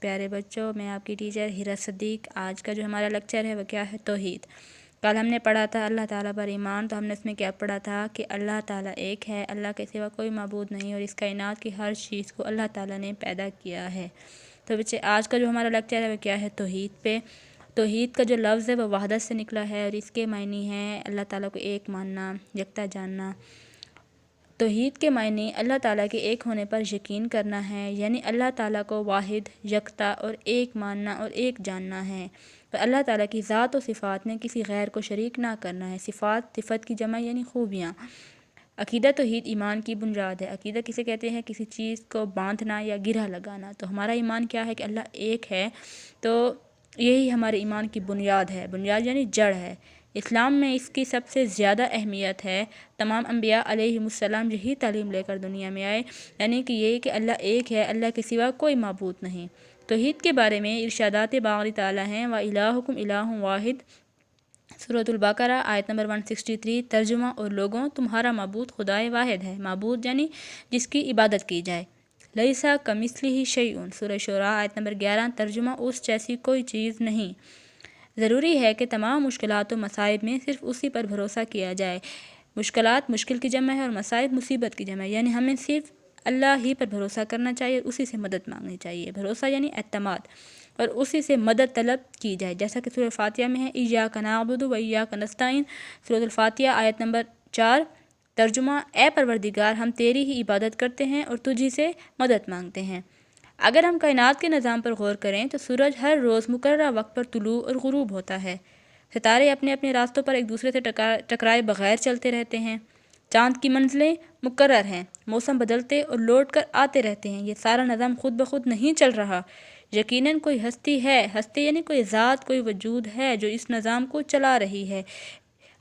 پیارے بچوں، میں آپ کی ٹیچر ہیرا صدیق۔ آج کا جو ہمارا لیکچر ہے وہ کیا ہے؟ توحید۔ کل ہم نے پڑھا تھا اللہ تعالیٰ پر ایمان، تو ہم نے اس میں کیا پڑھا تھا کہ اللہ تعالیٰ ایک ہے، اللہ کے سوا کوئی معبود نہیں، اور اس کائنات کی ہر چیز کو اللہ تعالیٰ نے پیدا کیا ہے۔ تو بچے آج کا جو ہمارا لیکچر ہے وہ کیا ہے؟ توحید پہ۔ توحید کا جو لفظ ہے وہ وحدت سے نکلا ہے، اور اس کے معنی ہیں اللہ تعالیٰ کو ایک ماننا، یکتا جاننا۔ توحید کے معنی اللہ تعالیٰ کے ایک ہونے پر یقین کرنا ہے، یعنی اللہ تعالیٰ کو واحد، یکتا اور ایک ماننا اور ایک جاننا ہے۔ اور اللہ تعالیٰ کی ذات و صفات میں کسی غیر کو شریک نہ کرنا ہے۔ صفت کی جمع یعنی خوبیاں۔ عقیدہ توحید ایمان کی بنیاد ہے۔ عقیدہ کسے کہتے ہیں؟ کسی چیز کو باندھنا یا گرہ لگانا۔ تو ہمارا ایمان کیا ہے کہ اللہ ایک ہے، تو یہی ہمارے ایمان کی بنیاد ہے۔ بنیاد یعنی جڑ ہے۔ اسلام میں اس کی سب سے زیادہ اہمیت ہے۔ تمام انبیاء علیہ السلام یہی تعلیم لے کر دنیا میں آئے، یعنی کہ یہی کہ اللہ ایک ہے، اللہ کے سوا کوئی معبود نہیں۔ توحید کے بارے میں ارشادات باری تعالیٰ ہیں، وَإِلَٰهُكُمْ إِلَٰهٌ وَاحِدٌ، سورۃ البقرہ آیت نمبر 163۔ ترجمہ: اور لوگوں، تمہارا معبود خدائے واحد ہے۔ معبود یعنی جس کی عبادت کی جائے۔ لَيْسَ كَمِثْلِهِ شَيْءٌ، سورۃ شعراء آیت نمبر 11۔ ترجمہ: اس جیسی کوئی چیز نہیں۔ ضروری ہے کہ تمام مشکلات و مصائب میں صرف اسی پر بھروسہ کیا جائے۔ مشکلات مشکل کی جمع ہے اور مصائب مصیبت کی جمع ہے، یعنی ہمیں صرف اللہ ہی پر بھروسہ کرنا چاہیے اور اسی سے مدد مانگنی چاہیے۔ بھروسہ یعنی اعتماد، اور اسی سے مدد طلب کی جائے، جیسا کہ سورۃ الفاتحہ میں ہے، إِيَّاكَ نَعْبُدُ وَإِيَّاكَ نَسْتَعِينُ، سورۃ الفاتحہ آیت نمبر 4۔ ترجمہ: اے پروردگار، ہم تیری ہی عبادت کرتے ہیں اور تجھی سے مدد مانگتے ہیں۔ اگر ہم کائنات کے نظام پر غور کریں تو سورج ہر روز مقررہ وقت پر طلوع اور غروب ہوتا ہے۔ ستارے اپنے اپنے راستوں پر ایک دوسرے سے ٹکرائے بغیر چلتے رہتے ہیں۔ چاند کی منزلیں مقرر ہیں، موسم بدلتے اور لوٹ کر آتے رہتے ہیں۔ یہ سارا نظام خود بخود نہیں چل رہا، یقیناً کوئی ہستی ہے۔ ہستی یعنی کوئی ذات، کوئی وجود ہے جو اس نظام کو چلا رہی ہے۔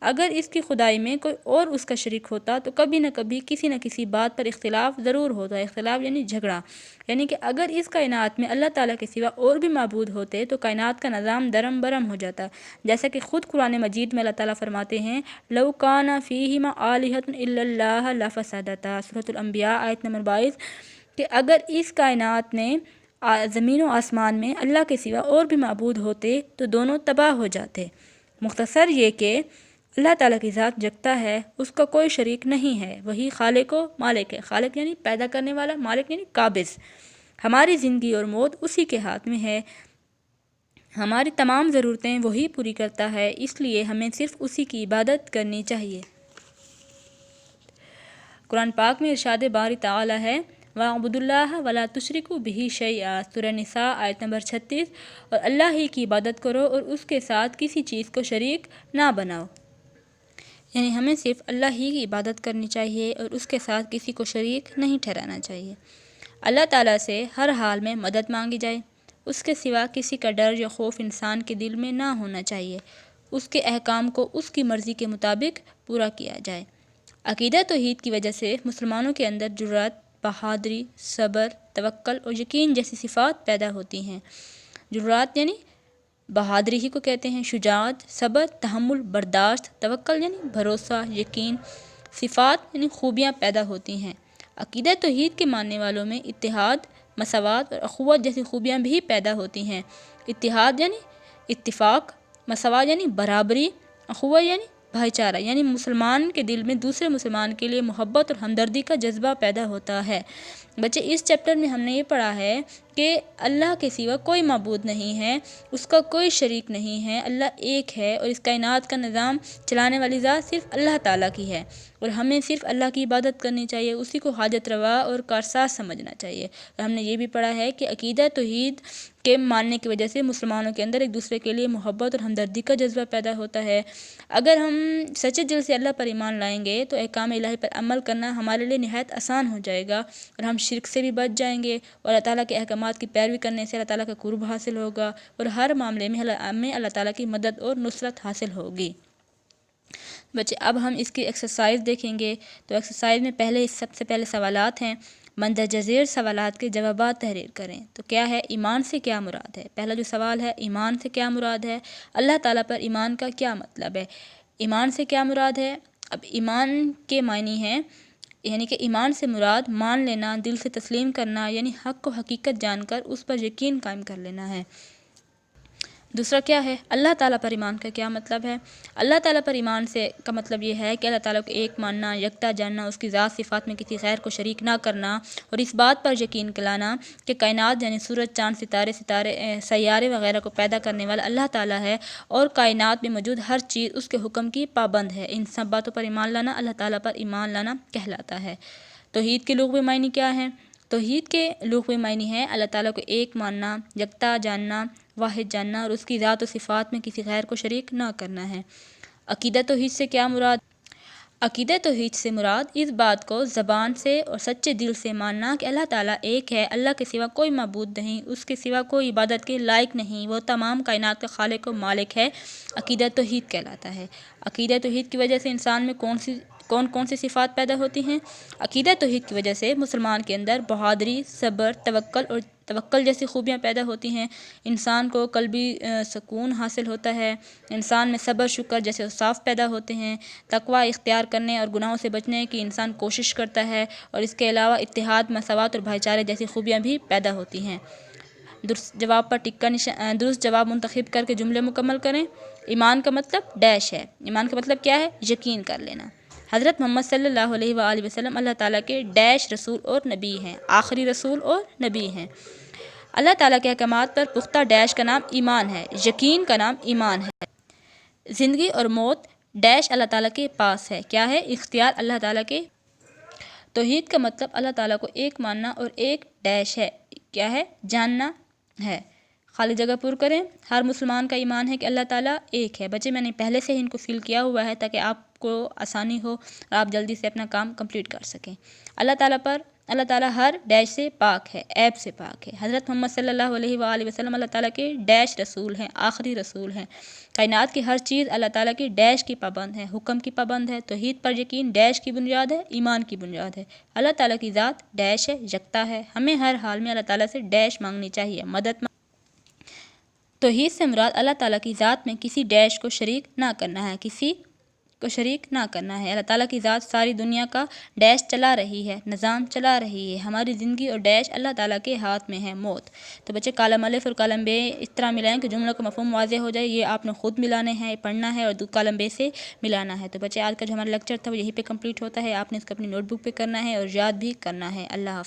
اگر اس کی خدائی میں کوئی اور اس کا شریک ہوتا تو کبھی نہ کبھی کسی نہ کسی بات پر اختلاف ضرور ہوتا۔ اختلاف یعنی جھگڑا، یعنی کہ اگر اس کائنات میں اللہ تعالیٰ کے سوا اور بھی معبود ہوتے تو کائنات کا نظام درم برم ہو جاتا، جیسا کہ خود قرآن مجید میں اللہ تعالیٰ فرماتے ہیں، لَوْ كَانَ فِيهِمَا آلِهَةٌ إِلَّا اللَّهُ لَفَسَدَتَا، سورۃ الانبیاء آیت نمبر 22، کہ اگر اس کائنات میں زمین و آسمان میں اللہ کے سوا اور بھی معبود ہوتے تو دونوں تباہ ہو جاتے۔ مختصر یہ کہ اللہ تعالیٰ کی ذات یکتا ہے، اس کا کوئی شریک نہیں ہے، وہی خالق و مالک ہے۔ خالق یعنی پیدا کرنے والا، مالک یعنی قابض۔ ہماری زندگی اور موت اسی کے ہاتھ میں ہے، ہماری تمام ضرورتیں وہی پوری کرتا ہے، اس لیے ہمیں صرف اسی کی عبادت کرنی چاہیے۔ قرآن پاک میں ارشاد باری تعالیٰ ہے، وَاعْبُدُوا اللَّهَ وَلَا تُشْرِكُوا بِهِ شَيْئًا، سورۃ نساء آیت نمبر 36، اور اللہ ہی کی عبادت کرو اور اس کے ساتھ کسی چیز کو شریک نہ بناؤ۔ یعنی ہمیں صرف اللہ ہی کی عبادت کرنی چاہیے اور اس کے ساتھ کسی کو شریک نہیں ٹھہرانا چاہیے۔ اللہ تعالیٰ سے ہر حال میں مدد مانگی جائے، اس کے سوا کسی کا ڈر یا خوف انسان کے دل میں نہ ہونا چاہیے۔ اس کے احکام کو اس کی مرضی کے مطابق پورا کیا جائے۔ عقیدہ توحید کی وجہ سے مسلمانوں کے اندر جرأت، بہادری، صبر، توکل اور یقین جیسی صفات پیدا ہوتی ہیں۔ جرأت یعنی بہادری ہی کو کہتے ہیں، شجاعت، صبر، تحمل، برداشت، توکل یعنی بھروسہ، یقین، صفات یعنی خوبیاں پیدا ہوتی ہیں۔ عقیدہ توحید کے ماننے والوں میں اتحاد، مساوات اور اخوت جیسی خوبیاں بھی پیدا ہوتی ہیں۔ اتحاد یعنی اتفاق، مساوات یعنی برابری، اخوت یعنی بھائی چارہ، یعنی مسلمان کے دل میں دوسرے مسلمان کے لیے محبت اور ہمدردی کا جذبہ پیدا ہوتا ہے۔ بچے اس چیپٹر میں ہم نے یہ پڑھا ہے کہ اللہ کے سوا کوئی معبود نہیں ہے، اس کا کوئی شریک نہیں ہے، اللہ ایک ہے، اور اس کائنات کا نظام چلانے والی ذات صرف اللہ تعالیٰ کی ہے، اور ہمیں صرف اللہ کی عبادت کرنی چاہیے، اسی کو حاجت روا اور کارساز سمجھنا چاہیے۔ اور ہم نے یہ بھی پڑھا ہے کہ عقیدہ توحید کے ماننے کی وجہ سے مسلمانوں کے اندر ایک دوسرے کے لیے محبت اور ہمدردی کا جذبہ پیدا ہوتا ہے۔ اگر ہم سچے دل سے اللہ پر ایمان لائیں گے تو احکام الہی پر عمل کرنا ہمارے لیے نہایت آسان ہو جائے گا، اور ہم شرک سے بھی بچ جائیں گے، اور اللہ تعالیٰ کے احکامات کی پیروی کرنے سے اللہ تعالیٰ کا قرب حاصل ہوگا، اور ہر معاملے میں اللہ تعالیٰ کی مدد اور نصرت حاصل ہوگی۔ بچے اب ہم اس کی ایکسرسائز دیکھیں گے۔ تو ایکسرسائز میں سب سے پہلے سوالات ہیں، مندرجہ ذیل سوالات کے جوابات تحریر کریں۔ تو کیا ہے؟ ایمان سے کیا مراد ہے؟ پہلا جو سوال ہے، ایمان سے کیا مراد ہے؟ اللہ تعالیٰ پر ایمان کا کیا مطلب ہے؟ ایمان سے کیا مراد ہے؟ اب ایمان کے معنی ہیں یعنی کہ ایمان سے مراد مان لینا، دل سے تسلیم کرنا، یعنی حق کو حقیقت جان کر اس پر یقین قائم کر لینا ہے۔ دوسرا کیا ہے؟ اللہ تعالیٰ پر ایمان کا کیا مطلب ہے؟ اللہ تعالیٰ پر ایمان سے کا مطلب یہ ہے کہ اللہ تعالیٰ کو ایک ماننا، یکتا جاننا، اس کی ذات صفات میں کسی غیر کو شریک نہ کرنا، اور اس بات پر یقین لانا کہ کائنات یعنی سورج، چاند، ستارے، سیارے وغیرہ کو پیدا کرنے والا اللہ تعالیٰ ہے، اور کائنات میں موجود ہر چیز اس کے حکم کی پابند ہے۔ ان سب باتوں پر ایمان لانا اللہ تعالیٰ پر ایمان لانا کہلاتا ہے۔ توحید کے لغوی معنی کیا ہے؟ توحید کے لغوی معنی ہے اللہ تعالیٰ کو ایک ماننا، یکتا جاننا، واحد جاننا، اور اس کی ذات و صفات میں کسی غیر کو شریک نہ کرنا ہے۔ عقیدہ توحید سے کیا مراد؟ عقیدہ توحید سے مراد اس بات کو زبان سے اور سچے دل سے ماننا کہ اللہ تعالیٰ ایک ہے، اللہ کے سوا کوئی معبود نہیں، اس کے سوا کوئی عبادت کے لائق نہیں، وہ تمام کائنات کا خالق و مالک ہے، عقیدہ توحید کہلاتا ہے۔ عقیدہ توحید کی وجہ سے انسان میں کون سی صفات پیدا ہوتی ہیں؟ عقیدہ توحید کی وجہ سے مسلمان کے اندر بہادری، صبر، توکل جیسی خوبیاں پیدا ہوتی ہیں، انسان کو قلبی سکون حاصل ہوتا ہے، انسان میں صبر، شکر جیسے اوصاف پیدا ہوتے ہیں، تقوی اختیار کرنے اور گناہوں سے بچنے کی انسان کوشش کرتا ہے، اور اس کے علاوہ اتحاد، مساوات اور بھائی چارے جیسی خوبیاں بھی پیدا ہوتی ہیں۔ درست جواب پر درست جواب منتخب کر کے جملے مکمل کریں۔ ایمان کا مطلب ڈیش ہے۔ ایمان کا مطلب کیا ہے؟ یقین کر لینا۔ حضرت محمد صلی اللہ علیہ وآلہ وسلم اللہ تعالیٰ کے ڈیش رسول اور نبی ہیں، آخری رسول اور نبی ہیں۔ اللہ تعالیٰ کے احکامات پر پختہ ڈیش کا نام ایمان ہے، یقین کا نام ایمان ہے۔ زندگی اور موت ڈیش اللہ تعالیٰ کے پاس ہے، کیا ہے؟ اختیار اللہ تعالیٰ کے۔ توحید کا مطلب اللہ تعالیٰ کو ایک ماننا اور ایک ڈیش ہے، کیا ہے؟ جاننا ہے۔ خالی جگہ پر کریں۔ ہر مسلمان کا ایمان ہے کہ اللہ تعالیٰ ایک ہے۔ بچے میں نے پہلے سے ہی ان کو فل کیا ہوا ہے تاکہ آپ کو آسانی ہو اور آپ جلدی سے اپنا کام کمپلیٹ کر سکیں۔ اللہ تعالیٰ ہر ڈیش سے پاک ہے، عیب سے پاک ہے۔ حضرت محمد صلی اللہ علیہ وآلہ وسلم اللہ تعالیٰ کے ڈیش رسول ہیں، آخری رسول ہیں۔ کائنات کی ہر چیز اللہ تعالیٰ کی ڈیش کی پابند ہے، حکم کی پابند ہے۔ توحید پر یقین ڈیش کی بنیاد ہے، ایمان کی بنیاد ہے۔ اللہ تعالیٰ کی ذات ڈیش ہے، یکتا ہے۔ ہمیں ہر حال میں اللہ تعالیٰ سے ڈیش مانگنی چاہیے، مدد توحید سے مراد اللہ تعالیٰ کی ذات میں کسی ڈیش کو شریک نہ کرنا ہے، اللہ تعالیٰ کی ذات ساری دنیا کا ڈیش چلا رہی ہے، نظام چلا رہی ہے۔ ہماری زندگی اور ڈیش اللہ تعالیٰ کے ہاتھ میں ہے، موت۔ تو بچے کالم الف اور کالم بے اس طرح ملائیں کہ جملوں کا مفہوم واضح ہو جائے۔ یہ آپ نے خود ملانے ہیں، پڑھنا ہے اور کالم بے سے ملانا ہے۔ تو بچے آج کا جو ہمارا لیکچر تھا وہ یہیں پہ کمپلیٹ ہوتا ہے۔ آپ نے اس کو اپنی نوٹ بک پہ کرنا ہے اور یاد بھی کرنا ہے۔ اللہ حافظ۔